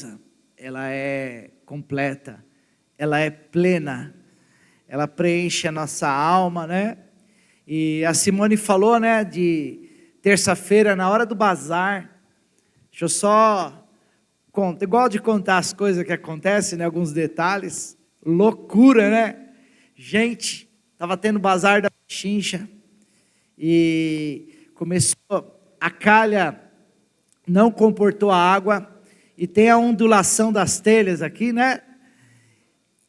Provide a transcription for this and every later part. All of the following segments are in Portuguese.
maravilhosa, ela é completa, ela é plena, ela preenche a nossa alma, né? E a Simone falou, né, de terça-feira, na hora do bazar. Deixa eu só contar, igual de contar as coisas que acontecem, né, alguns detalhes, loucura, né? Gente, estava tendo bazar da Chincha, e começou, a calha não comportou a água, e tem a ondulação das telhas aqui, né?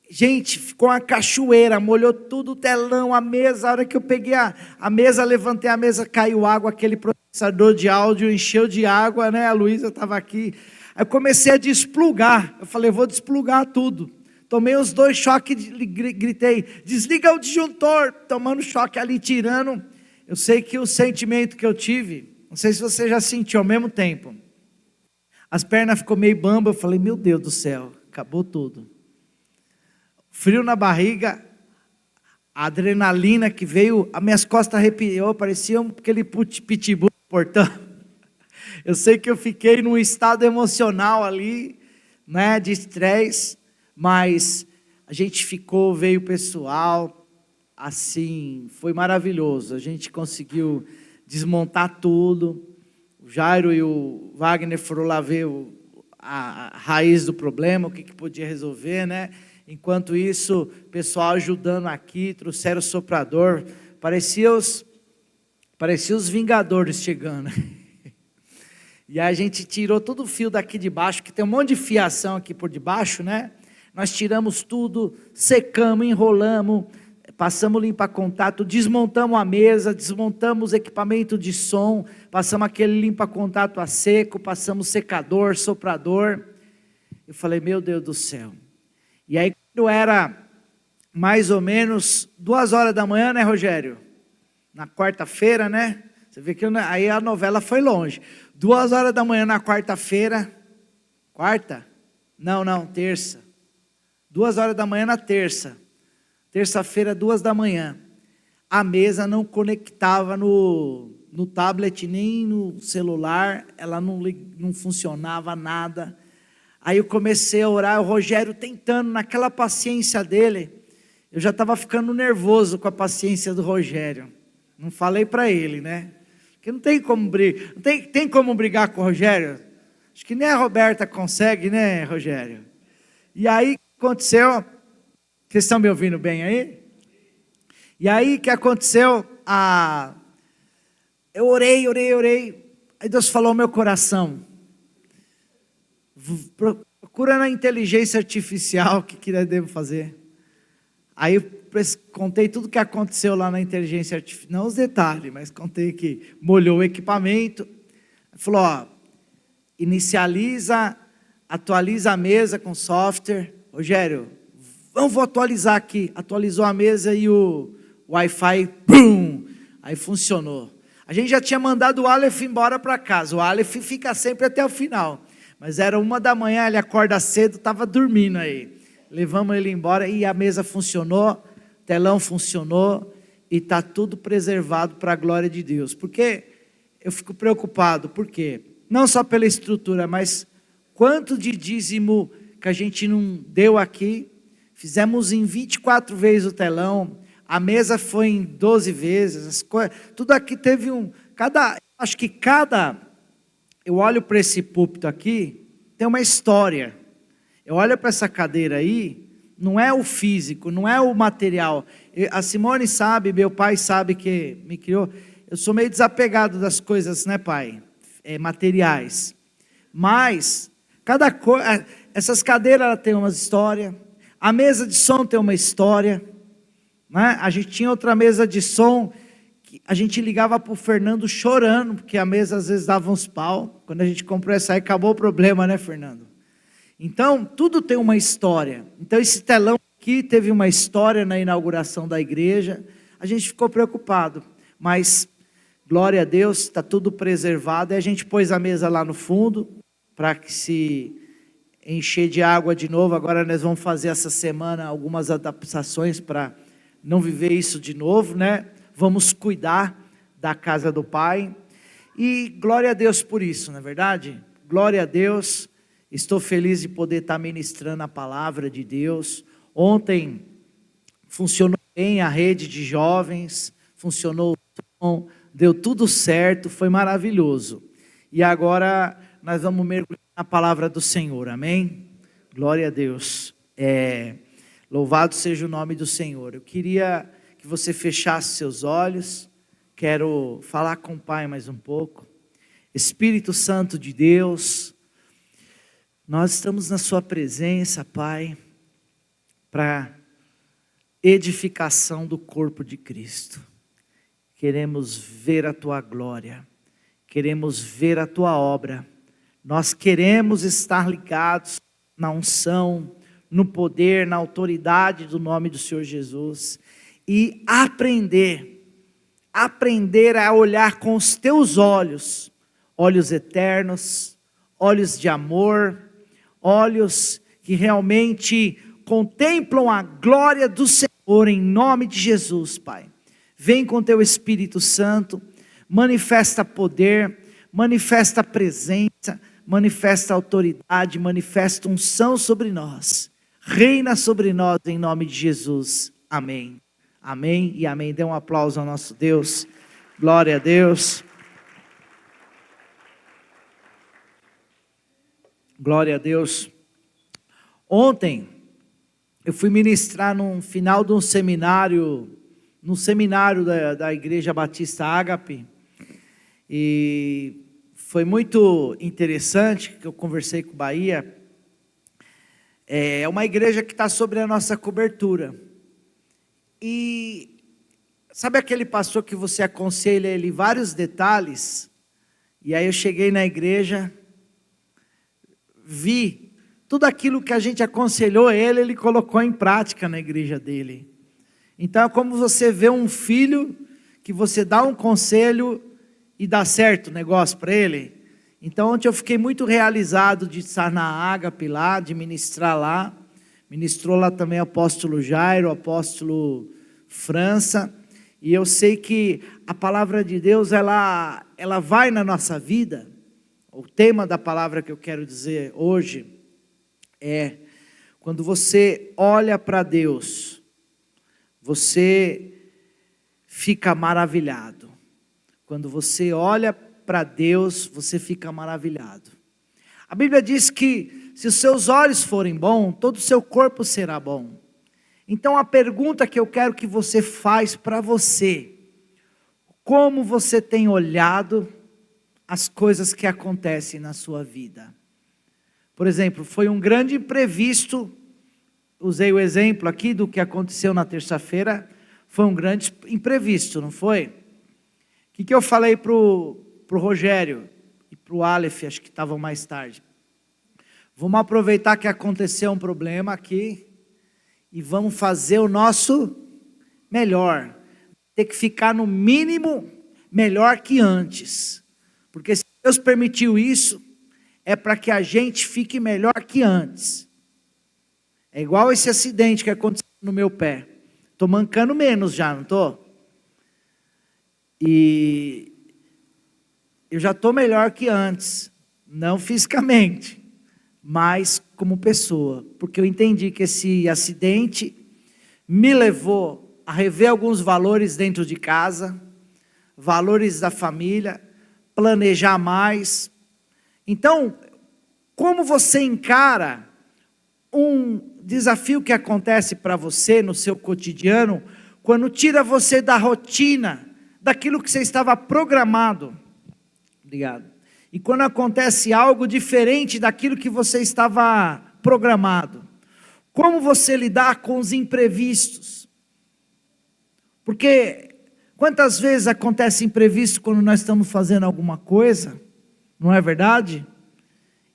Gente, ficou uma cachoeira, molhou tudo o telão, a mesa. A hora que eu peguei a mesa, levantei a mesa, caiu água, aquele processador de áudio encheu de água, né? A Luísa estava aqui. Aí eu comecei a desplugar, eu falei, vou desplugar tudo. Tomei os 2 choques, gritei, desliga o disjuntor, tomando choque ali, tirando. Eu sei que o sentimento que eu tive, não sei se você já sentiu ao mesmo tempo. As pernas ficou meio bamba, eu falei, meu Deus do céu, acabou tudo. Frio na barriga, a adrenalina que veio, as minhas costas arrepiou, parecia aquele pitbull no portão. Eu sei que eu fiquei num estado emocional ali, né, de estresse, mas a gente ficou, veio o pessoal, assim, foi maravilhoso. A gente conseguiu desmontar tudo. O Jairo e o Wagner foram lá ver a raiz do problema, o que podia resolver, né? Enquanto isso, o pessoal ajudando aqui, trouxeram o soprador, parecia os Vingadores chegando. E a gente tirou todo o fio daqui de baixo, que tem um monte de fiação aqui por debaixo, né? Nós tiramos tudo, secamos, enrolamos, passamos limpa-contato, desmontamos a mesa, desmontamos o equipamento de som, passamos aquele limpa-contato a seco, passamos secador, soprador. Eu falei, meu Deus do céu. E aí, quando era mais ou menos 2 horas da manhã, né, Rogério? Na quarta-feira, né? Você vê que aí a novela foi longe. 2 horas da manhã na quarta-feira. Quarta? Não, terça. 2 horas da manhã na terça. Terça-feira, 2 da manhã. A mesa não conectava no tablet, nem no celular. Ela não funcionava nada. Aí eu comecei a orar, o Rogério tentando, naquela paciência dele, eu já estava ficando nervoso com a paciência do Rogério. Não falei para ele, né? Porque não tem como brigar, tem como brigar com o Rogério? Acho que nem a Roberta consegue, né, Rogério? E aí, o que aconteceu? Vocês estão me ouvindo bem aí? E aí, o que aconteceu? Eu orei. Aí Deus falou ao meu coração, procura na inteligência artificial o que eu devo fazer. Aí eu contei tudo o que aconteceu lá na inteligência artificial, não os detalhes, mas contei que molhou o equipamento. Falou, ó, atualiza a mesa com software. Rogério, vou atualizar aqui. Atualizou a mesa e o Wi-Fi, pum, aí funcionou. A gente já tinha mandado o Aleph embora para casa. O Aleph fica sempre até o final. Mas era 1 da manhã, ele acorda cedo, estava dormindo aí. Levamos ele embora e a mesa funcionou, o telão funcionou e está tudo preservado para a glória de Deus. Porque eu fico preocupado, por quê? Não só pela estrutura, mas quanto de dízimo que a gente não deu aqui. Fizemos em 24 vezes o telão, a mesa foi em 12 vezes, tudo aqui teve eu olho para esse púlpito aqui, tem uma história. Eu olho para essa cadeira aí, não é o físico, não é o material. A Simone sabe, meu pai sabe que me criou. Eu sou meio desapegado das coisas, né, pai? Materiais. Mas, essas cadeiras têm uma história. A mesa de som tem uma história. Né? A gente tinha outra mesa de som, a gente ligava para o Fernando chorando, porque a mesa às vezes dava uns pau. Quando a gente comprou essa aí, acabou o problema, né, Fernando? Então, tudo tem uma história. Então, esse telão aqui teve uma história na inauguração da igreja. A gente ficou preocupado, mas, glória a Deus, está tudo preservado. E a gente pôs a mesa lá no fundo, para que se encher de água de novo. Agora nós vamos fazer essa semana algumas adaptações para não viver isso de novo, né? Vamos cuidar da casa do Pai, e glória a Deus por isso, não é verdade? Glória a Deus, Estou feliz de poder estar ministrando a palavra de Deus. Ontem funcionou bem a rede de jovens, funcionou o som, deu tudo certo, foi maravilhoso. E agora nós vamos mergulhar na palavra do Senhor, amém? Glória a Deus. Louvado seja o nome do Senhor. Eu queria que você fechasse seus olhos. Quero falar com o Pai mais um pouco. Espírito Santo de Deus, nós estamos na sua presença, Pai, para edificação do corpo de Cristo. Queremos ver a tua glória, queremos ver a tua obra. Nós queremos estar ligados na unção, no poder, na autoridade do nome do Senhor Jesus e aprender a olhar com os teus olhos, olhos eternos, olhos de amor, olhos que realmente contemplam a glória do Senhor em nome de Jesus, Pai. Vem com teu Espírito Santo, manifesta poder, manifesta presença, manifesta autoridade, manifesta unção sobre nós. Reina sobre nós em nome de Jesus. Amém. Amém e amém. Dê um aplauso ao nosso Deus. Glória a Deus. Glória a Deus. Ontem eu fui ministrar no final de um seminário, da Igreja Batista Ágape, e foi muito interessante que eu conversei com o Bahia. É uma igreja que está sobre a nossa cobertura, e sabe aquele pastor que você aconselha ele vários detalhes? E aí eu cheguei na igreja, vi tudo aquilo que a gente aconselhou ele colocou em prática na igreja dele. Então é como você vê um filho que você dá um conselho e dá certo o negócio para ele. Então ontem eu fiquei muito realizado de estar na Ágape lá, de ministrar lá. Ministrou lá também o apóstolo Jairo, o apóstolo França. E eu sei que a palavra de Deus, ela vai na nossa vida. O tema da palavra que eu quero dizer hoje é: quando você olha para Deus, você fica maravilhado. Quando você olha para Deus, você fica maravilhado. A Bíblia diz que se os seus olhos forem bons, todo o seu corpo será bom. Então a pergunta que eu quero que você faz para você: como você tem olhado as coisas que acontecem na sua vida? Por exemplo, foi um grande imprevisto, usei o exemplo aqui do que aconteceu na terça-feira, foi um grande imprevisto, não foi? O que eu falei para o Rogério e para o Aleph, acho que estavam mais tarde? Vamos aproveitar que aconteceu um problema aqui e vamos fazer o nosso melhor. Tem que ficar no mínimo melhor que antes. Porque se Deus permitiu isso, é para que a gente fique melhor que antes. É igual esse acidente que aconteceu no meu pé. Estou mancando menos já, não estou? E eu já estou melhor que antes. Não fisicamente, mas como pessoa. Porque eu entendi que esse acidente me levou a rever alguns valores dentro de casa, valores da família, planejar mais. Então, como você encara um desafio que acontece para você no seu cotidiano, quando tira você da rotina, daquilo que você estava programado? Obrigado. E quando acontece algo diferente daquilo que você estava programado, como você lidar com os imprevistos? Porque quantas vezes acontece imprevisto quando nós estamos fazendo alguma coisa? Não é verdade?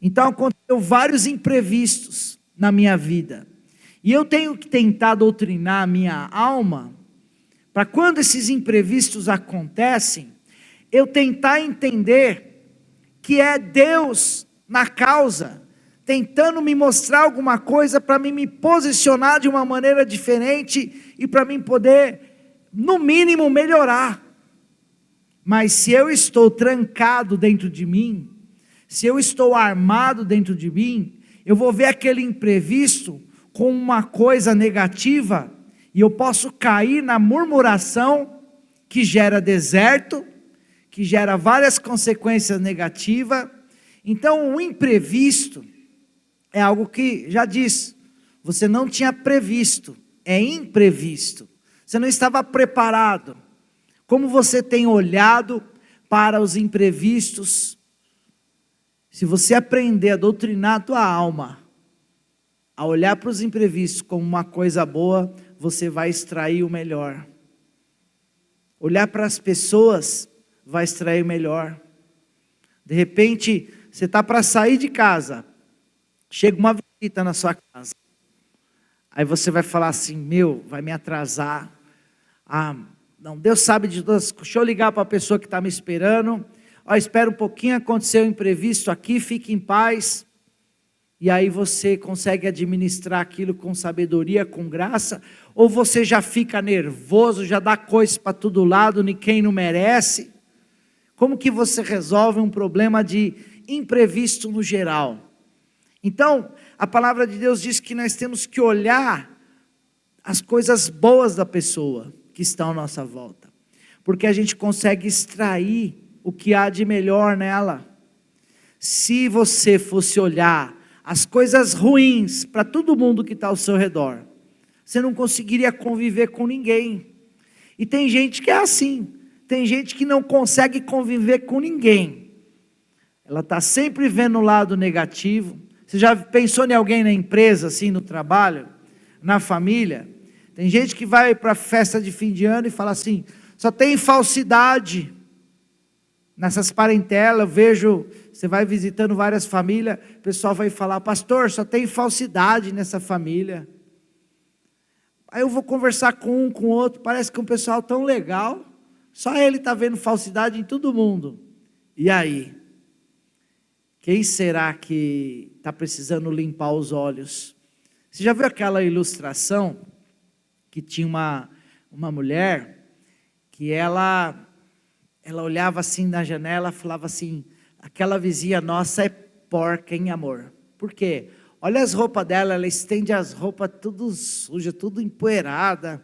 Então aconteceu vários imprevistos na minha vida. E eu tenho que tentar doutrinar a minha alma, para quando esses imprevistos acontecem, eu tentar entender que é Deus na causa, tentando me mostrar alguma coisa para me posicionar de uma maneira diferente e para mim poder, no mínimo, melhorar. Mas se eu estou trancado dentro de mim, se eu estou armado dentro de mim, eu vou ver aquele imprevisto como uma coisa negativa, e eu posso cair na murmuração que gera deserto, que gera várias consequências negativas. Então o imprevisto é algo que, já disse, você não tinha previsto, é imprevisto, você não estava preparado. Como você tem olhado para os imprevistos? Se você aprender a doutrinar a tua alma, a olhar para os imprevistos como uma coisa boa, você vai extrair o melhor. Olhar para as pessoas vai extrair o melhor. De repente, você está para sair de casa, chega uma visita na sua casa, aí você vai falar assim, vai me atrasar. Não, Deus sabe de todas, deixa eu ligar para a pessoa que está me esperando, espera um pouquinho, aconteceu um imprevisto aqui, fique em paz. E aí você consegue administrar aquilo com sabedoria, com graça, ou você já fica nervoso, já dá coisa para todo lado, ninguém não merece. Como que você resolve um problema de imprevisto no geral? Então, a palavra de Deus diz que nós temos que olhar as coisas boas da pessoa que estão à nossa volta, porque a gente consegue extrair o que há de melhor nela. Se você fosse olhar as coisas ruins para todo mundo que está ao seu redor, você não conseguiria conviver com ninguém. E tem gente que é assim, tem gente que não consegue conviver com ninguém, ela está sempre vendo o lado negativo. Você já pensou em alguém na empresa, assim, no trabalho, na família? Tem gente que vai para a festa de fim de ano e fala assim, só tem falsidade. Nessas parentelas, eu vejo, você vai visitando várias famílias, o pessoal vai falar, pastor, só tem falsidade nessa família. Aí eu vou conversar com um, com o outro, parece que um pessoal tão legal, só ele está vendo falsidade em todo mundo. E aí? Quem será que está precisando limpar os olhos? Você já viu aquela ilustração que tinha uma mulher que ela olhava assim na janela, falava assim, aquela vizinha nossa é porca, hein, amor? Por quê? Olha as roupas dela, ela estende as roupas tudo suja, tudo empoeirada.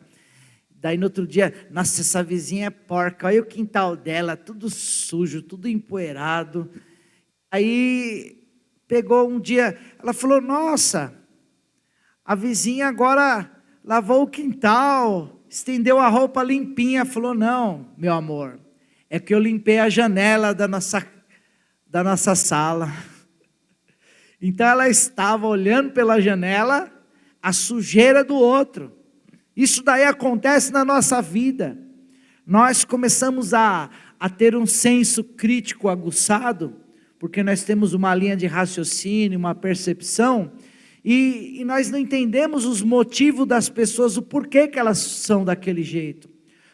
Daí no outro dia, nossa, essa vizinha é porca, olha o quintal dela, tudo sujo, tudo empoeirado. Aí pegou um dia, ela falou, nossa, a vizinha agora lavou o quintal, estendeu a roupa limpinha. Falou, não, meu amor, é que eu limpei a janela da nossa sala. Então ela estava olhando pela janela a sujeira do outro. Isso daí acontece na nossa vida. Nós começamos a ter um senso crítico aguçado, porque nós temos uma linha de raciocínio, uma percepção, e nós não entendemos os motivos das pessoas, o porquê que elas são daquele jeito,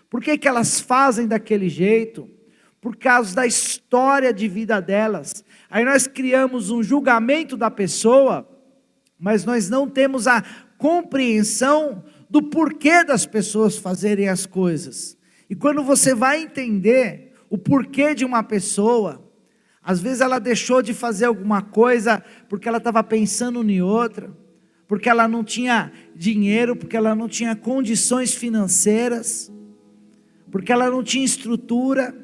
por que elas fazem daquele jeito, por causa da história de vida delas. Aí nós criamos um julgamento da pessoa, mas nós não temos a compreensão do porquê das pessoas fazerem as coisas. E quando você vai entender o porquê de uma pessoa, às vezes ela deixou de fazer alguma coisa porque ela estava pensando em outra, porque ela não tinha dinheiro, porque ela não tinha condições financeiras, porque ela não tinha estrutura.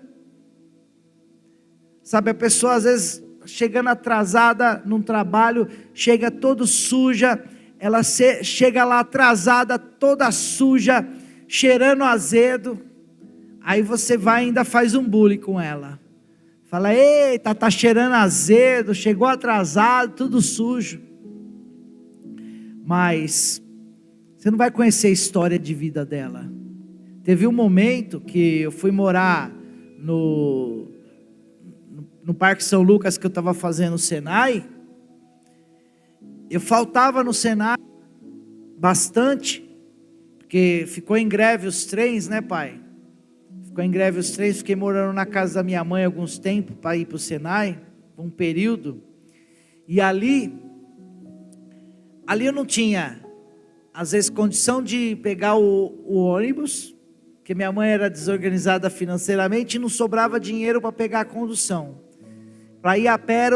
Sabe, a pessoa às vezes chegando atrasada num trabalho, chega toda suja, ela chega lá atrasada, toda suja, cheirando azedo, aí você vai e ainda faz um bullying com ela. Fala, eita, tá cheirando azedo, chegou atrasado, tudo sujo. Mas você não vai conhecer a história de vida dela. Teve um momento que eu fui morar no Parque São Lucas, que eu estava fazendo o Senai. Eu faltava no Senai bastante, porque ficou em greve os trens, né, pai? Ficou em greve os trens, fiquei morando na casa da minha mãe alguns tempos para ir para o Senai, um período. E ali eu não tinha, às vezes, condição de pegar o ônibus, porque minha mãe era desorganizada financeiramente e não sobrava dinheiro para pegar a condução. Para ir a pé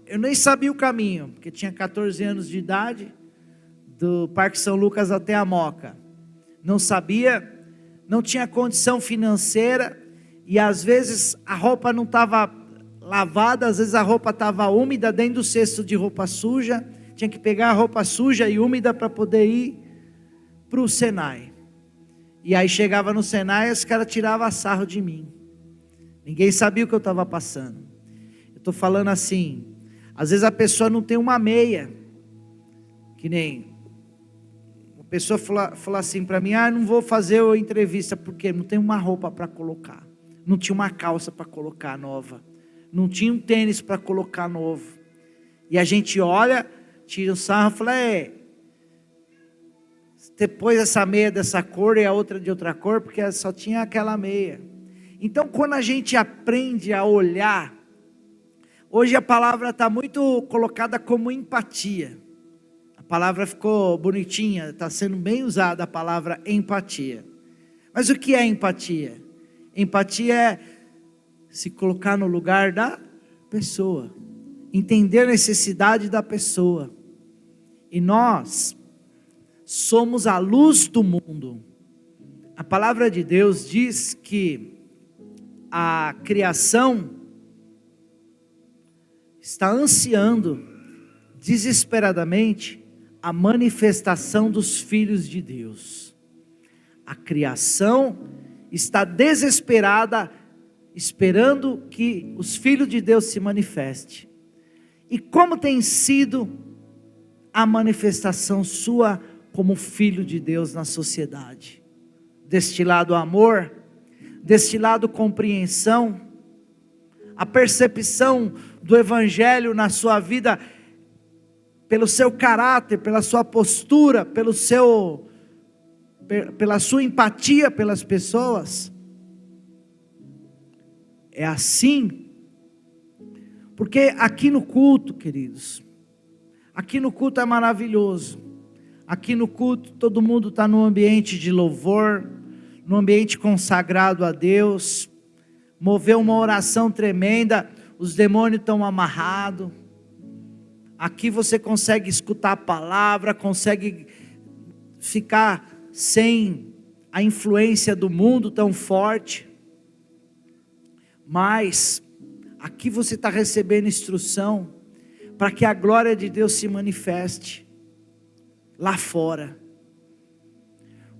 eu nem sabia o caminho, porque tinha 14 anos de idade, do Parque São Lucas até a Moca. Não sabia, não tinha condição financeira, e às vezes a roupa não estava lavada, às vezes a roupa estava úmida dentro do cesto de roupa suja, tinha que pegar a roupa suja e úmida para poder ir para o Senai. E aí chegava no Senai e os caras tiravam sarro de mim. Ninguém sabia o que eu estava passando. Eu estou falando assim, às vezes a pessoa não tem uma meia, que nem uma pessoa falou assim para mim, não vou fazer a entrevista, porque não tem uma roupa para colocar, não tinha uma calça para colocar nova, não tinha um tênis para colocar novo, e a gente olha, tira o sarro e fala, depois essa meia dessa cor e a outra de outra cor, porque só tinha aquela meia. Então quando a gente aprende a olhar, hoje a palavra está muito colocada como empatia, a palavra ficou bonitinha, está sendo bem usada a palavra empatia. Mas o que é empatia? Empatia é se colocar no lugar da pessoa, entender a necessidade da pessoa, e nós somos a luz do mundo. A palavra de Deus diz que a criação está ansiando desesperadamente a manifestação dos filhos de Deus. A criação está desesperada, esperando que os filhos de Deus se manifestem. E como tem sido a manifestação sua como filho de Deus na sociedade? Destilado amor, destilado compreensão, a percepção do evangelho na sua vida, pelo seu caráter, pela sua postura, pela sua empatia pelas pessoas. É assim, porque aqui no culto, queridos, aqui no culto é maravilhoso. Aqui no culto todo mundo está num ambiente de louvor, num ambiente consagrado a Deus, moveu uma oração tremenda, os demônios estão amarrados. Aqui você consegue escutar a palavra, consegue ficar sem a influência do mundo tão forte. Mas aqui você está recebendo instrução para que a glória de Deus se manifeste lá fora.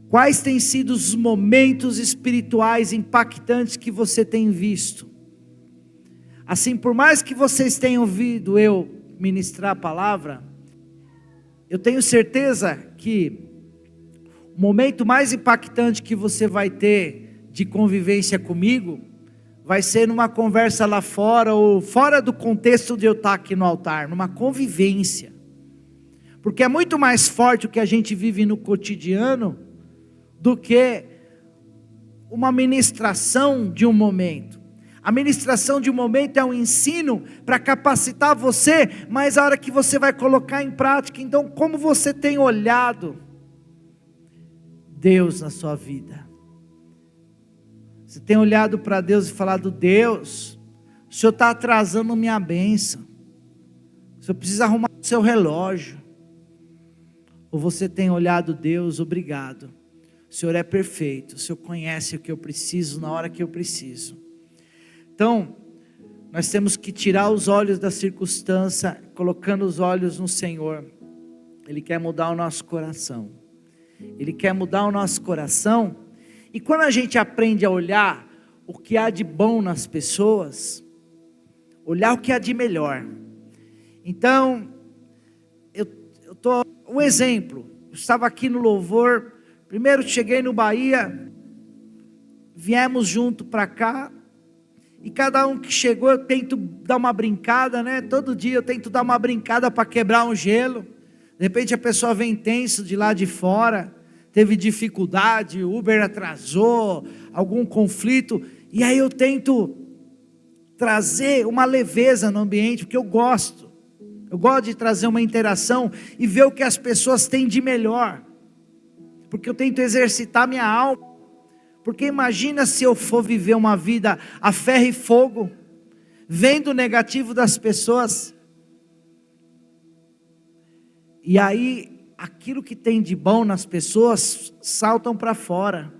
Quais têm sido os momentos espirituais impactantes que você tem visto? Assim, por mais que vocês tenham ouvido eu ministrar a palavra, eu tenho certeza que o momento mais impactante que você vai ter de convivência comigo vai ser numa conversa lá fora, ou fora do contexto de eu estar aqui no altar, numa convivência. Porque é muito mais forte o que a gente vive no cotidiano do que uma ministração de um momento. A ministração de um momento é um ensino para capacitar você, mas a hora que você vai colocar em prática. Então, como você tem olhado Deus na sua vida? Você tem olhado para Deus e falado: Deus, o Senhor está atrasando minha bênção, o Senhor precisa arrumar o seu relógio. Ou você tem olhado: Deus, obrigado, o Senhor é perfeito, o Senhor conhece o que eu preciso na hora que eu preciso. Então, nós temos que tirar os olhos da circunstância, colocando os olhos no Senhor. Ele quer mudar o nosso coração. Ele quer mudar o nosso coração. E quando a gente aprende a olhar o que há de bom nas pessoas, olhar o que há de melhor. Então, um exemplo, eu estava aqui no louvor, primeiro cheguei no Bahia, viemos junto para cá, e cada um que chegou eu tento dar uma brincada, né? Todo dia eu tento dar uma brincada para quebrar um gelo. De repente a pessoa vem tenso de lá de fora, teve dificuldade, o Uber atrasou, algum conflito, e aí eu tento trazer uma leveza no ambiente, porque eu gosto de trazer uma interação e ver o que as pessoas têm de melhor, porque eu tento exercitar minha alma. Porque imagina se eu for viver uma vida a ferro e fogo, vendo o negativo das pessoas, E aí, aquilo que tem de bom nas pessoas saltam para fora.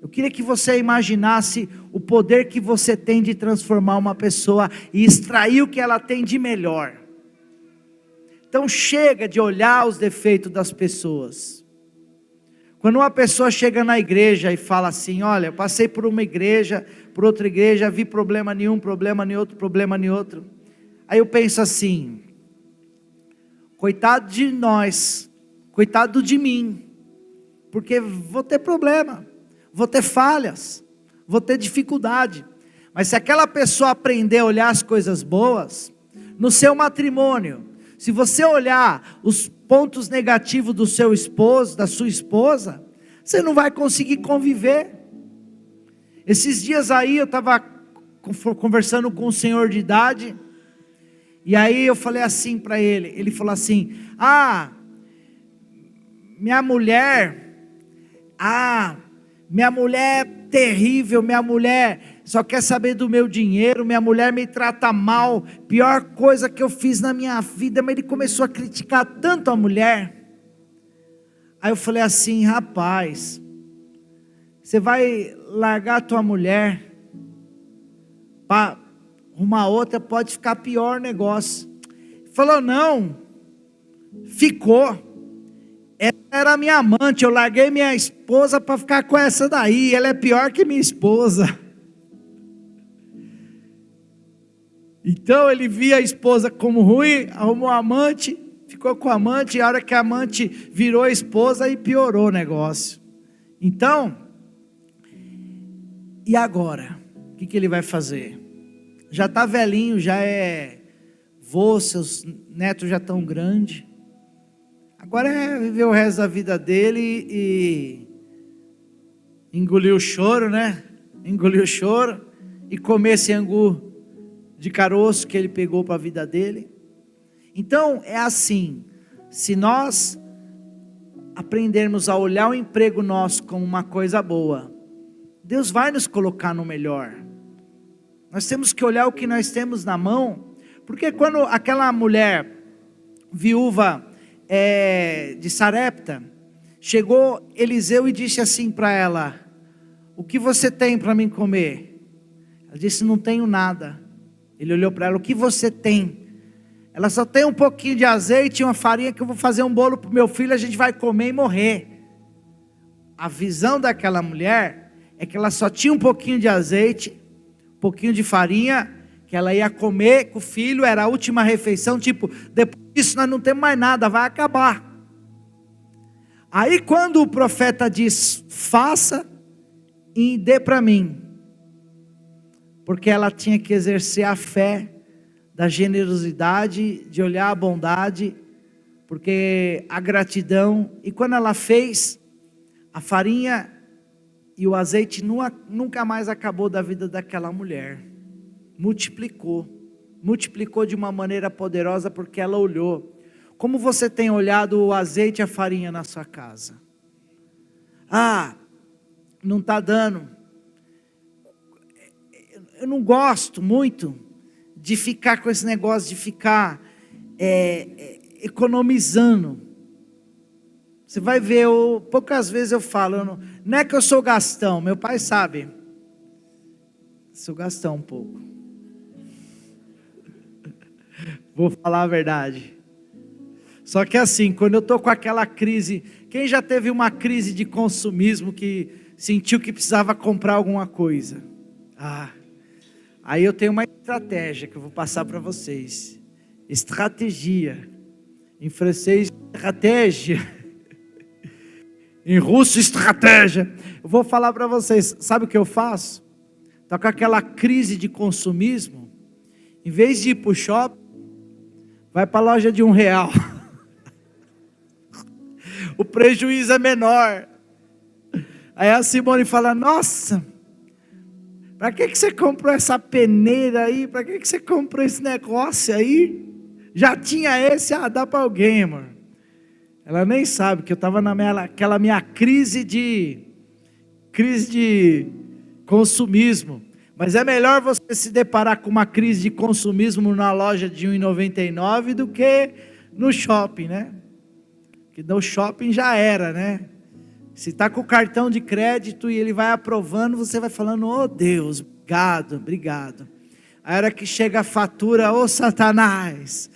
Eu queria que você imaginasse o poder que você tem de transformar uma pessoa e extrair o que ela tem de melhor. Então chega de olhar os defeitos das pessoas. Quando uma pessoa chega na igreja e fala assim: olha, eu passei por uma igreja, por outra igreja, vi problema nenhum, problema nem outro, problema nem outro. Aí eu penso assim: coitado de nós, coitado de mim, porque vou ter problema, vou ter falhas, vou ter dificuldade. Mas se aquela pessoa aprender a olhar as coisas boas, no seu matrimônio, se você olhar os pontos negativos do seu esposo, da sua esposa, você não vai conseguir conviver. Esses dias aí eu estava conversando com um senhor de idade, e aí eu falei assim para ele, ele falou assim: minha mulher é terrível, minha mulher só quer saber do meu dinheiro, minha mulher me trata mal, pior coisa que eu fiz na minha vida. Mas ele começou a criticar tanto a mulher. Aí eu falei assim: rapaz, você vai largar a tua mulher para arrumar outra, pode ficar pior o negócio. Ele falou: não, ficou. Ela era minha amante, eu larguei minha esposa para ficar com essa daí, ela é pior que minha esposa. Então ele via a esposa como ruim, arrumou a amante, ficou com a amante, e a hora que a amante virou a esposa, aí piorou o negócio. Então, e agora? O que ele vai fazer? Já está velhinho, já é vô, seus netos já estão grandes. Agora é viver o resto da vida dele e engolir o choro, né? Engolir o choro e comer esse angu de caroço que ele pegou para a vida dele. Então é assim: se nós aprendermos a olhar o emprego nosso como uma coisa boa, Deus vai nos colocar no melhor. Nós temos que olhar o que nós temos na mão, porque quando aquela mulher viúva de Sarepta, chegou Eliseu e disse assim para ela: o que você tem para mim comer? Ela disse: não tenho nada. Ele olhou para ela: o que você tem? Ela: só tem um pouquinho de azeite e uma farinha que eu vou fazer um bolo para o meu filho, a gente vai comer e morrer. A visão daquela mulher é que ela só tinha um pouquinho de azeite, um pouquinho de farinha, que ela ia comer com o filho, era a última refeição, tipo, depois disso nós não temos mais nada, vai acabar. Aí quando o profeta diz: faça e dê para mim, porque ela tinha que exercer a fé, da generosidade, de olhar a bondade, porque a gratidão. E quando ela fez, a farinha e o azeite nunca mais acabou da vida daquela mulher. Multiplicou de uma maneira poderosa, porque ela olhou. Como você tem olhado o azeite e a farinha na sua casa? Não está dando. Eu não gosto muito de ficar com esse negócio de ficar economizando. Você vai ver, poucas vezes eu falo, não é que eu sou gastão, meu pai sabe, sou gastão um pouco. Vou falar a verdade. Só que assim, quando eu estou com aquela crise, quem já teve uma crise de consumismo que sentiu que precisava comprar alguma coisa? Aí eu tenho uma estratégia que eu vou passar para vocês. Estratégia. Em francês, estratégia. Em russo, estratégia. Eu vou falar para vocês, sabe o que eu faço? Estou com aquela crise de consumismo. Em vez de ir para o shopping, vai para a loja de R$1. O prejuízo é menor. Aí a Simone fala: nossa, para que você comprou essa peneira aí? Para que você comprou esse negócio aí? Já tinha esse, dá para alguém, mano. Ela nem sabe que eu estava naquela minha crise de consumismo. Mas é melhor você se deparar com uma crise de consumismo na loja de R$1,99 do que no shopping, né? Que no shopping já era, né? Se está com o cartão de crédito e ele vai aprovando, você vai falando, oh Deus, obrigado, obrigado. A hora que chega a fatura, ô Satanás,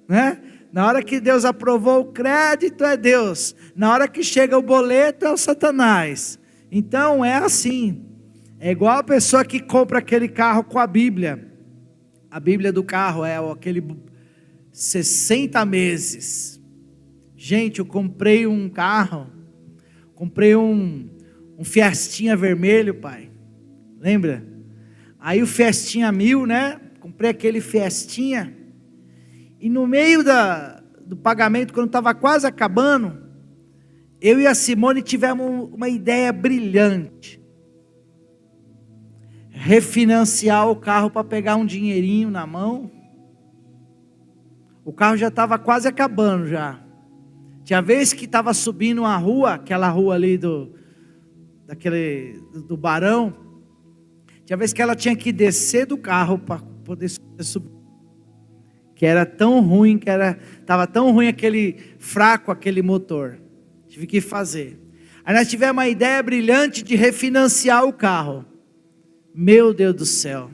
né? Na hora que Deus aprovou o crédito é Deus, na hora que chega o boleto é o Satanás. Então é assim, é igual a pessoa que compra aquele carro com a Bíblia do carro é aquele 60 meses. Gente, eu comprei um carro, comprei um Fiestinha vermelho, pai, lembra? Aí o Fiestinha 1000, né? Comprei aquele Fiestinha. E no meio do pagamento, quando estava quase acabando, eu e a Simone tivemos uma ideia brilhante. Refinanciar o carro para pegar um dinheirinho na mão. O carro já estava quase acabando já. Tinha vez que estava subindo uma rua, aquela rua ali do Barão. Tinha vez que ela tinha que descer do carro para poder subir. Que era tão ruim, estava tão ruim fraco aquele motor. Tive que fazer. Aí nós tivemos uma ideia brilhante de refinanciar o carro. Meu Deus do céu.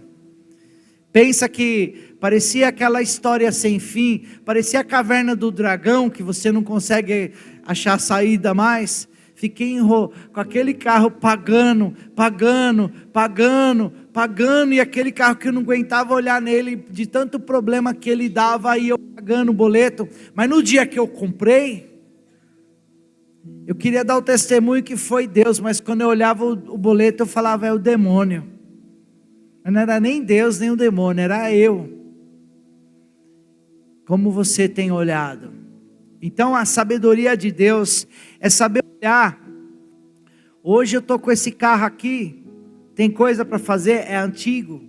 Pensa que parecia aquela história sem fim, parecia a caverna do dragão, que você não consegue achar saída mais. Fiquei com aquele carro pagando, e aquele carro que eu não aguentava olhar nele, de tanto problema que ele dava, e eu pagando o boleto. Mas no dia que eu comprei, eu queria dar o testemunho que foi Deus, mas quando eu olhava o boleto, eu falava, é o demônio. Mas não era nem Deus, nem o demônio, era eu. Como você tem olhado? Então a sabedoria de Deus é saber olhar. Hoje eu estou com esse carro aqui, tem coisa para fazer, é antigo.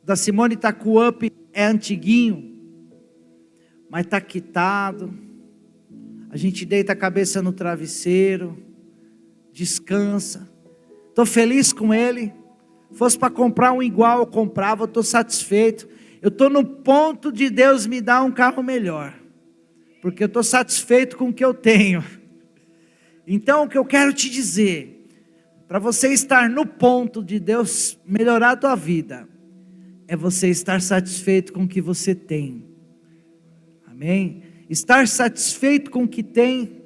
Da Simone está com o Up, é antiguinho, mas está quitado. A gente deita a cabeça no travesseiro, descansa. Estou feliz com ele. Fosse para comprar um igual, eu comprava, eu estou satisfeito. Eu estou no ponto de Deus me dar um carro melhor, porque eu estou satisfeito com o que eu tenho. Então o que eu quero te dizer, para você estar no ponto de Deus melhorar a tua vida, é você estar satisfeito com o que você tem. Amém? Estar satisfeito com o que tem,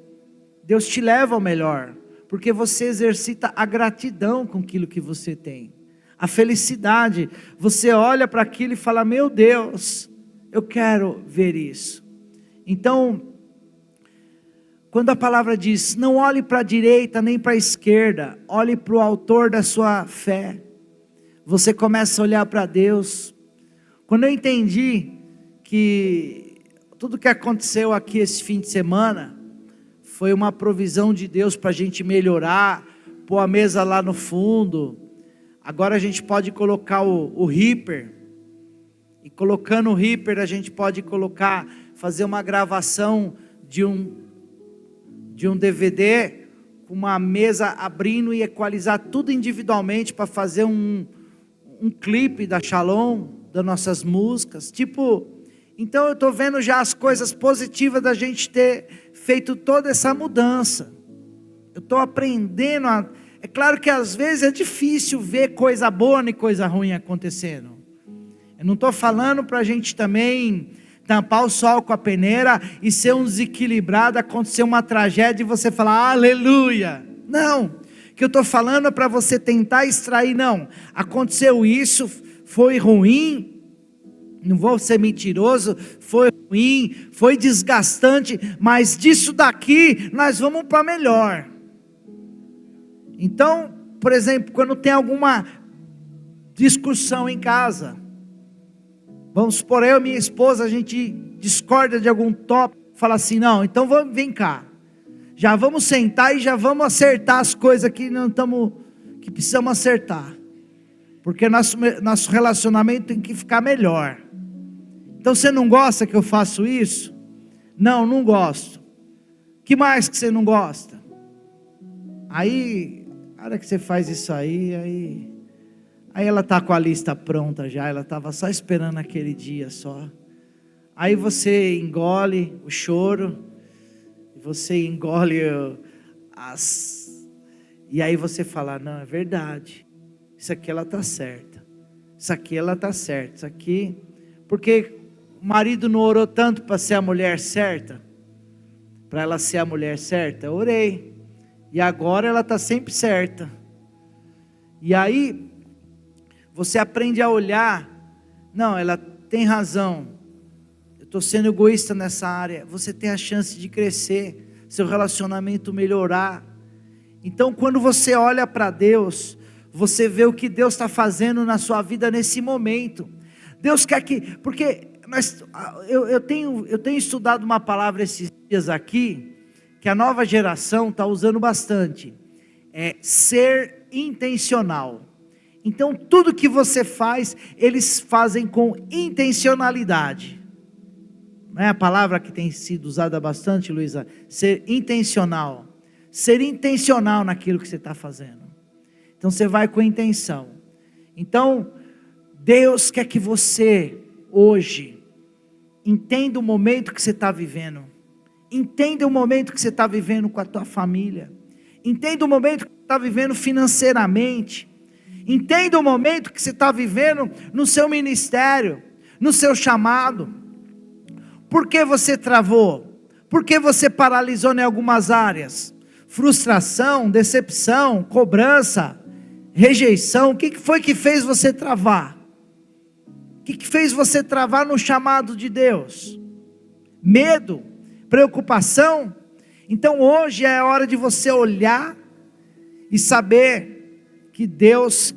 Deus te leva ao melhor, porque você exercita a gratidão com aquilo que você tem. A felicidade, você olha para aquilo e fala, meu Deus, eu quero ver isso. Então, quando a palavra diz, não olhe para a direita nem para a esquerda, olhe para o autor da sua fé. Você começa a olhar para Deus. Quando eu entendi que tudo que aconteceu aqui esse fim de semana, foi uma provisão de Deus para a gente melhorar, pôr a mesa lá no fundo. Agora a gente pode colocar o Reaper, e colocando o Reaper a gente pode fazer uma gravação de um DVD, com uma mesa abrindo e equalizar tudo individualmente para fazer um clipe da Shalom, das nossas músicas, então eu estou vendo já as coisas positivas da gente ter feito toda essa mudança. Eu estou aprendendo é claro que às vezes é difícil ver coisa boa e coisa ruim acontecendo. Eu não estou falando para a gente também tampar o sol com a peneira e ser um desequilibrado, acontecer uma tragédia e você falar, aleluia. Não, o que eu estou falando é para você tentar extrair, não, aconteceu isso, foi ruim, não vou ser mentiroso, foi ruim, foi desgastante, mas disso daqui nós vamos para melhor. Então, por exemplo, quando tem alguma discussão em casa, vamos supor, eu e minha esposa, a gente discorda de algum tópico, fala assim, não, então vem cá, já vamos sentar e já vamos acertar as coisas que precisamos acertar, porque nosso relacionamento tem que ficar melhor. Então você não gosta que eu faço isso? Não gosto. Que mais que você não gosta? Aí, a hora que você faz isso aí ela está com a lista pronta já, ela estava só esperando aquele dia só. Aí você engole o choro, você engole e aí você fala, não, é verdade, isso aqui ela está certa, isso aqui ela está certa, isso aqui, porque o marido não orou tanto para ser a mulher certa, para ela ser a mulher certa. Eu orei, e agora ela está sempre certa. E aí você aprende a olhar, não, ela tem razão, eu estou sendo egoísta nessa área. Você tem a chance de crescer, seu relacionamento melhorar. Então quando você olha para Deus, você vê o que Deus está fazendo na sua vida nesse momento. Deus quer que, porque eu tenho estudado uma palavra esses dias aqui, que a nova geração está usando bastante, é ser intencional. Então tudo que você faz, eles fazem com intencionalidade. Não é a palavra que tem sido usada bastante, Luísa? Ser intencional. Ser intencional naquilo que você está fazendo. Então você vai com intenção. Então Deus quer que você hoje entenda o momento que você está vivendo. Entenda o momento que você está vivendo com a tua família. Entenda o momento que você está vivendo financeiramente. Entenda o momento que você está vivendo no seu ministério, no seu chamado. Por que você travou? Por que você paralisou em algumas áreas? Frustração, decepção, cobrança, rejeição. O que foi que fez você travar? O que fez você travar no chamado de Deus? Medo, preocupação. Então hoje é a hora de você olhar e saber que Deus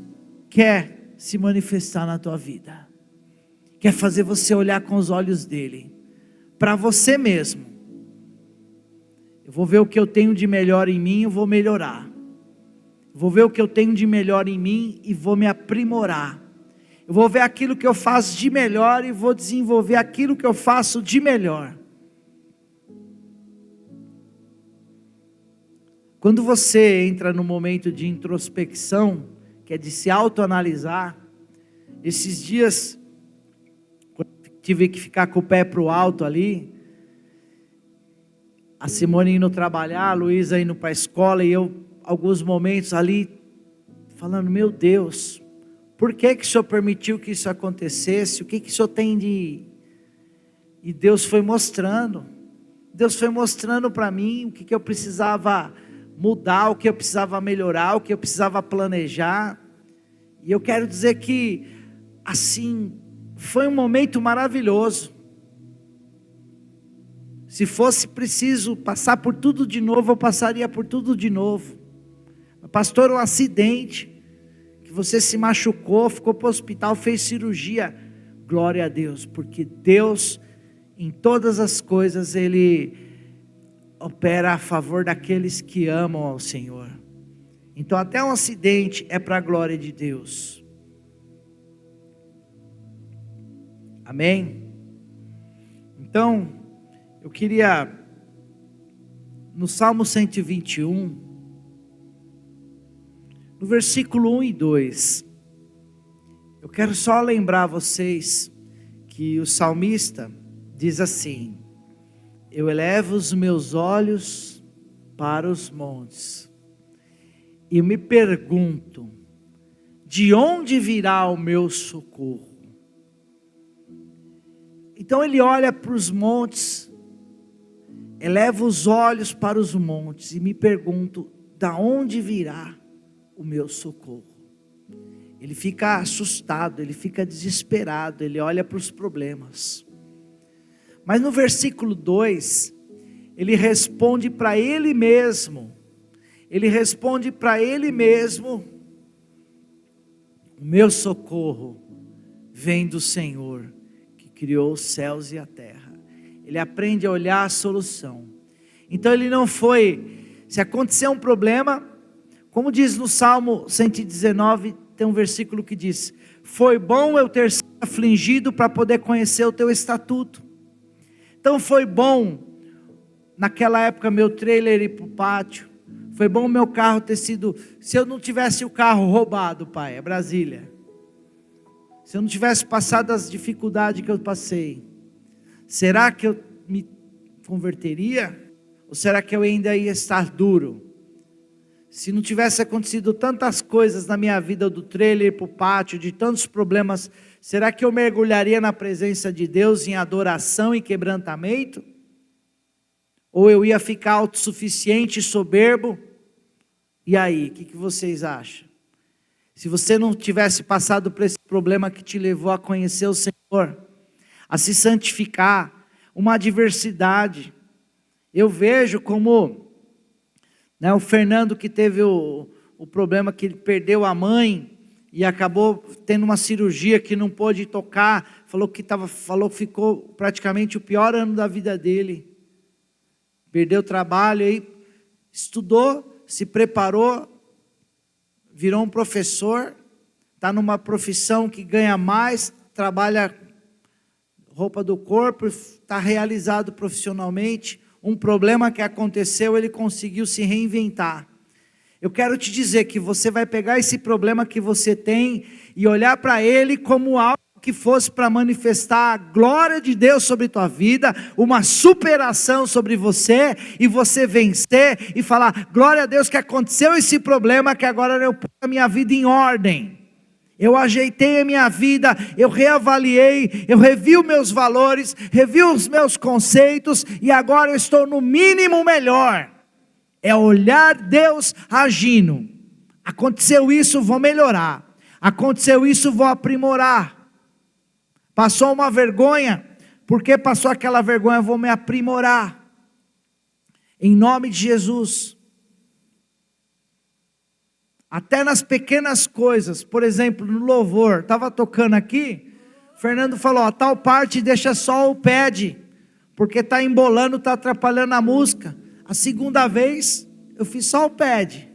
quer se manifestar na tua vida. Quer fazer você olhar com os olhos dele, para você mesmo. Eu vou ver o que eu tenho de melhor em mim, eu vou melhorar. Vou ver o que eu tenho de melhor em mim e vou me aprimorar. Eu vou ver aquilo que eu faço de melhor e vou desenvolver aquilo que eu faço de melhor. Quando você entra no momento de introspecção, que é de se autoanalisar, esses dias, quando tive que ficar com o pé para o alto ali, a Simone indo trabalhar, a Luísa indo para a escola, e eu, alguns momentos ali, falando, meu Deus, por que o Senhor permitiu que isso acontecesse? O que o Senhor tem de... E Deus foi mostrando para mim o que eu precisava mudar, o que eu precisava melhorar, o que eu precisava planejar. E eu quero dizer que, assim, foi um momento maravilhoso. Se fosse preciso passar por tudo de novo, eu passaria por tudo de novo. Pastor, um acidente, que você se machucou, ficou para o hospital, fez cirurgia. Glória a Deus, porque Deus, em todas as coisas, Ele opera a favor daqueles que amam ao Senhor. Então até um acidente é para a glória de Deus. Amém? Então, eu queria, no Salmo 121, no versículo 1 e 2, eu quero só lembrar vocês que o salmista diz assim: eu elevo os meus olhos para os montes e me pergunto, de onde virá o meu socorro? Então ele olha para os montes, eleva os olhos para os montes e me pergunto, da onde virá o meu socorro? Ele fica assustado, ele fica desesperado, ele olha para os problemas. Mas no versículo 2, ele responde para ele mesmo, o meu socorro vem do Senhor, que criou os céus e a terra. Ele aprende a olhar a solução. Então ele não foi, se acontecer um problema, como diz no Salmo 119, tem um versículo que diz, foi bom eu ter sido afligido para poder conhecer o teu estatuto. Então foi bom, naquela época, meu trailer ir para o pátio. Foi bom meu carro ter sido... Se eu não tivesse o carro roubado, pai, é Brasília. Se eu não tivesse passado as dificuldades que eu passei. será que eu me converteria? Ou será que eu ainda ia estar duro? Se não tivesse acontecido tantas coisas na minha vida, do trailer para o pátio, de tantos problemas, será que eu mergulharia na presença de Deus em adoração e quebrantamento? Ou eu ia ficar autossuficiente e soberbo? E aí, o que vocês acham? Se você não tivesse passado por esse problema que te levou a conhecer o Senhor, a se santificar, uma adversidade. Eu vejo como, o Fernando, que teve o problema que ele perdeu a mãe e acabou tendo uma cirurgia que não pôde tocar, falou que ficou praticamente o pior ano da vida dele. Perdeu o trabalho, aí estudou, se preparou, virou um professor, está numa profissão que ganha mais, trabalha roupa do corpo, está realizado profissionalmente. Um problema que aconteceu, ele conseguiu se reinventar. Eu quero te dizer que você vai pegar esse problema que você tem e olhar para ele como algo que fosse para manifestar a glória de Deus sobre tua vida, uma superação sobre você, e você vencer e falar: glória a Deus que aconteceu esse problema, que agora eu ponho a minha vida em ordem. Eu ajeitei a minha vida, eu reavaliei, eu revi os meus valores, revi os meus conceitos, e agora eu estou no mínimo melhor. É olhar Deus agindo. Aconteceu isso, vou melhorar. Aconteceu isso, vou aprimorar. Passou uma vergonha, porque passou aquela vergonha, vou me aprimorar. Em nome de Jesus. Até nas pequenas coisas, por exemplo, no louvor, estava tocando aqui, Fernando falou: tal parte deixa só o pad, porque está embolando, está atrapalhando a música. A segunda vez, eu fiz só o pad.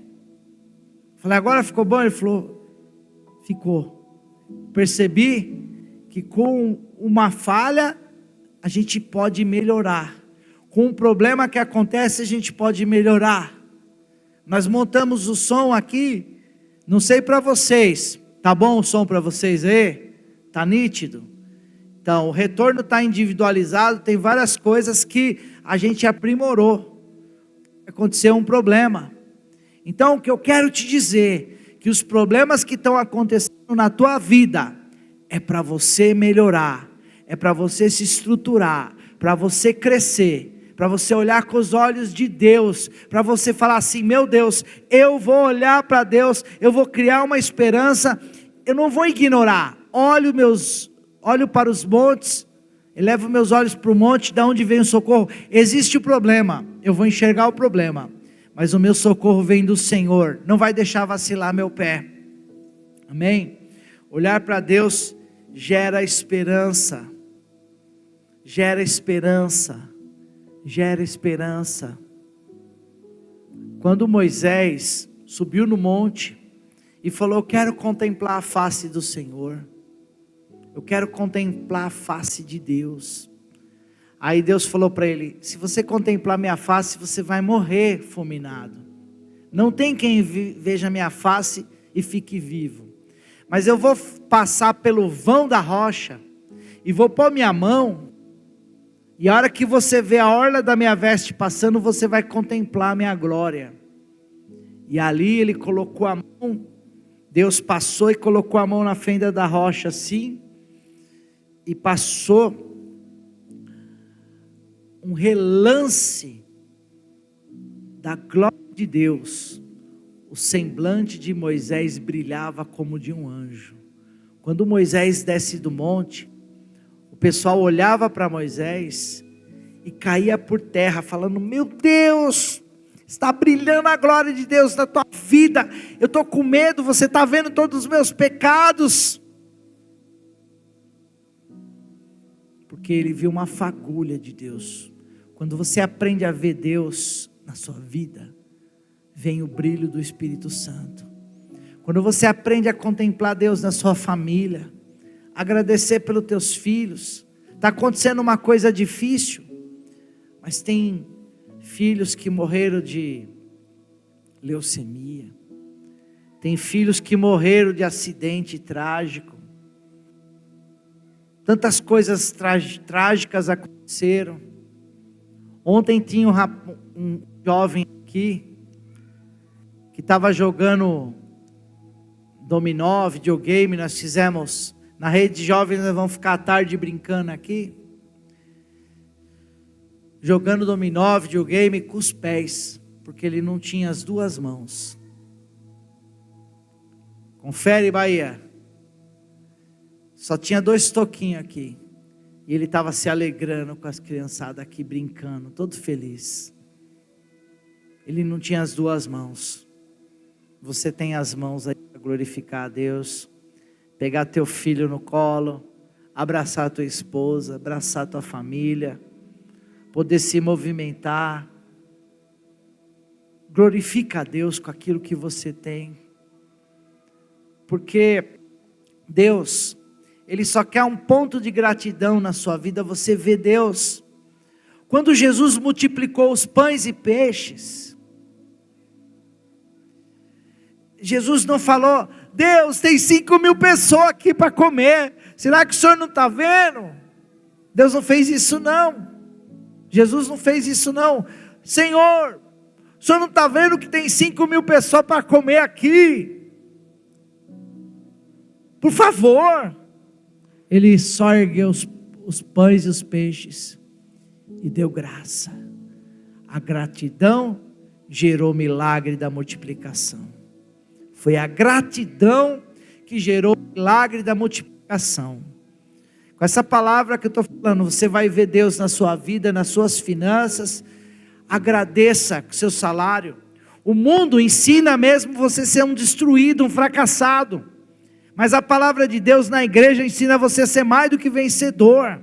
Falei: agora ficou bom? Ele falou: ficou. Percebi que com uma falha, a gente pode melhorar. Com um problema que acontece, a gente pode melhorar. Nós montamos o som aqui, não sei para vocês, tá bom o som para vocês aí? Tá nítido? Então, o retorno está individualizado, tem várias coisas que a gente aprimorou. Aconteceu um problema. Então, o que eu quero te dizer, que os problemas que estão acontecendo na tua vida, é para você melhorar, é para você se estruturar, para você crescer, para você olhar com os olhos de Deus, para você falar assim: meu Deus, eu vou olhar para Deus, eu vou criar uma esperança, eu não vou ignorar, olho para os montes, elevo meus olhos para o monte, de onde vem o socorro? Existe o problema, eu vou enxergar o problema, mas o meu socorro vem do Senhor, não vai deixar vacilar meu pé, amém? Olhar para Deus gera esperança, gera esperança, gera esperança. Quando Moisés subiu no monte e falou: eu quero contemplar a face do Senhor, eu quero contemplar a face de Deus. Aí Deus falou para ele: se você contemplar minha face, você vai morrer fulminado. Não tem quem veja minha face e fique vivo. Mas eu vou passar pelo vão da rocha e vou pôr minha mão, e a hora que você vê a orla da minha veste passando, você vai contemplar a minha glória. E ali ele colocou a mão, Deus passou e colocou a mão na fenda da rocha assim, e passou um relance da glória de Deus. O semblante de Moisés brilhava como de um anjo. Quando Moisés desce do monte, o pessoal olhava para Moisés e caía por terra, falando: meu Deus, está brilhando a glória de Deus na tua vida, eu estou com medo, você está vendo todos os meus pecados. Porque ele viu uma fagulha de Deus. Quando você aprende a ver Deus na sua vida, vem o brilho do Espírito Santo. Quando você aprende a contemplar Deus na sua família, agradecer pelos teus filhos, está acontecendo uma coisa difícil, mas tem filhos que morreram de leucemia, tem filhos que morreram de acidente trágico, Tantas coisas trágicas aconteceram. Ontem tinha um jovem aqui que estava jogando dominó, videogame. Nós fizemos na rede de jovens, nós vamos ficar à tarde brincando aqui, jogando dominó, videogame com os pés, porque ele não tinha as duas mãos. Confere, Bahia. Só tinha 2 toquinhos aqui. E ele estava se alegrando com as criançadas aqui, brincando, todo feliz. Ele não tinha as 2 mãos. Você tem as mãos aí para glorificar a Deus. Pegar teu filho no colo, abraçar a tua esposa, abraçar a tua família, poder se movimentar. Glorifica a Deus com aquilo que você tem. Porque Deus, Ele só quer um ponto de gratidão na sua vida. Você vê Deus. Quando Jesus multiplicou os pães e peixes, Jesus não falou: Deus, tem 5.000 pessoas aqui para comer, será que o Senhor não está vendo? Deus não fez isso não. Jesus não fez isso não. Senhor, o Senhor não está vendo que tem 5.000 pessoas para comer aqui? Por favor. Ele só ergueu os pães e os peixes e deu graça. A gratidão gerou o milagre da multiplicação. Foi a gratidão que gerou o milagre da multiplicação. Com essa palavra que eu estou falando, você vai ver Deus na sua vida, nas suas finanças. Agradeça o seu salário. O mundo ensina mesmo você ser um destruído, um fracassado. Mas a palavra de Deus na igreja ensina você a ser mais do que vencedor.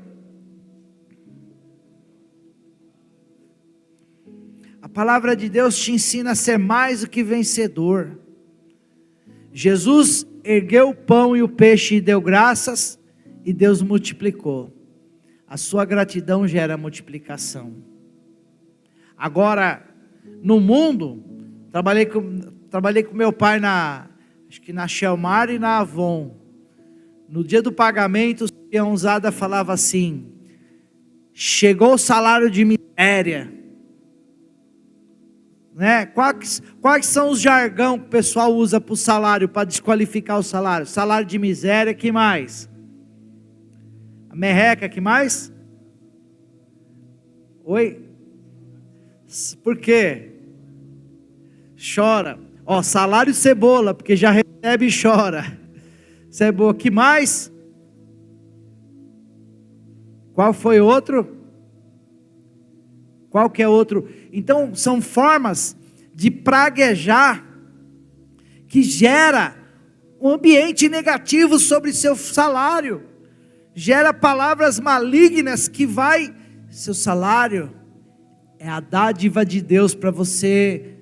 A palavra de Deus te ensina a ser mais do que vencedor. Jesus ergueu o pão e o peixe e deu graças, e Deus multiplicou. A sua gratidão gera multiplicação. Agora, no mundo, trabalhei com meu pai acho que na Shelmar e na Avon. No dia do pagamento, o peãozada falava assim: chegou o salário de miséria. Né? Quais são os jargão que o pessoal usa para o salário, para desqualificar o salário? Salário de miséria, que mais? A merreca, que mais? Oi? Por quê? Chora. Ó, salário cebola, porque já recebe e chora. Cebola, que mais? Qual foi outro? Qual que é outro? Então, são formas de praguejar que gera um ambiente negativo sobre seu salário. Gera palavras malignas que seu salário é a dádiva de Deus para você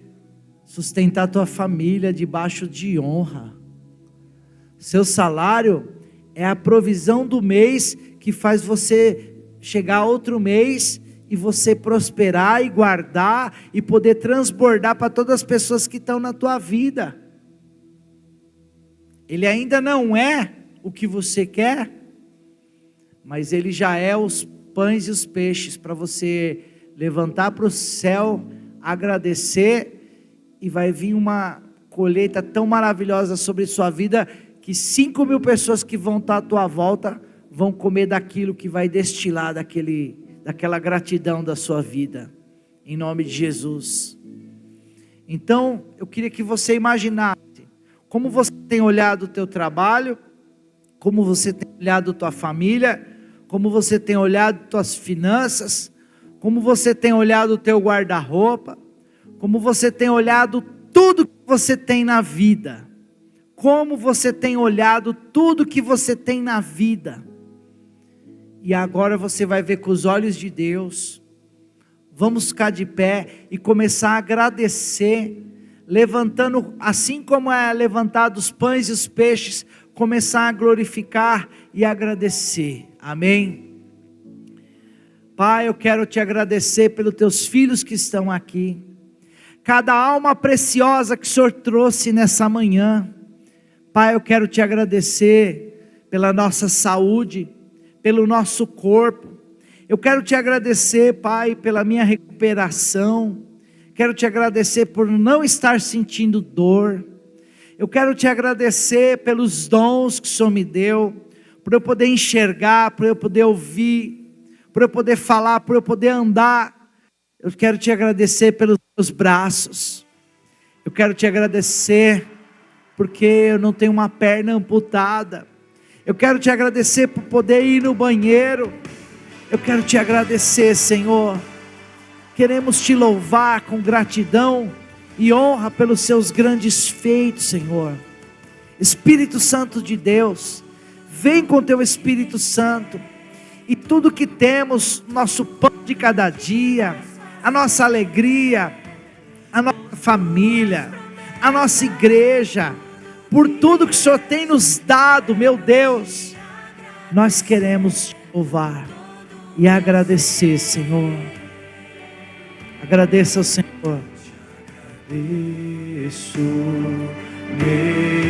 sustentar a tua família debaixo de honra. Seu salário é a provisão do mês que faz você chegar outro mês e você prosperar e guardar e poder transbordar para todas as pessoas que estão na tua vida. Ele ainda não é o que você quer, mas ele já é os pães e os peixes para você levantar para o céu, agradecer, e vai vir uma colheita tão maravilhosa sobre sua vida, que 5.000 pessoas que vão estar à tua volta, vão comer daquilo que vai destilar daquela gratidão da sua vida, em nome de Jesus. Então, eu queria que você imaginasse, como você tem olhado o teu trabalho, como você tem olhado a tua família, como você tem olhado tuas finanças, como você tem olhado o teu guarda-roupa, como você tem olhado tudo que você tem na vida, como você tem olhado tudo que você tem na vida, e agora você vai ver com os olhos de Deus. Vamos ficar de pé e começar a agradecer, levantando, assim como é levantado os pães e os peixes, começar a glorificar e agradecer, amém? Pai, eu quero te agradecer pelos teus filhos que estão aqui, cada alma preciosa que o Senhor trouxe nessa manhã. Pai, eu quero te agradecer pela nossa saúde, pelo nosso corpo. Eu quero te agradecer, Pai, pela minha recuperação. Quero te agradecer por não estar sentindo dor. Eu quero te agradecer pelos dons que o Senhor me deu, por eu poder enxergar, por eu poder ouvir, por eu poder falar, por eu poder andar. Eu quero te agradecer pelos teus braços. Eu quero te agradecer porque eu não tenho uma perna amputada. Eu quero te agradecer por poder ir no banheiro. Eu quero te agradecer, Senhor. Queremos te louvar com gratidão e honra pelos seus grandes feitos, Senhor. Espírito Santo de Deus, vem com teu Espírito Santo, e tudo que temos, nosso pão de cada dia, a nossa alegria, a nossa família, a nossa igreja, por tudo que o Senhor tem nos dado, meu Deus, nós queremos te louvar e agradecer, Senhor. Agradeça ao Senhor. Isso mesmo.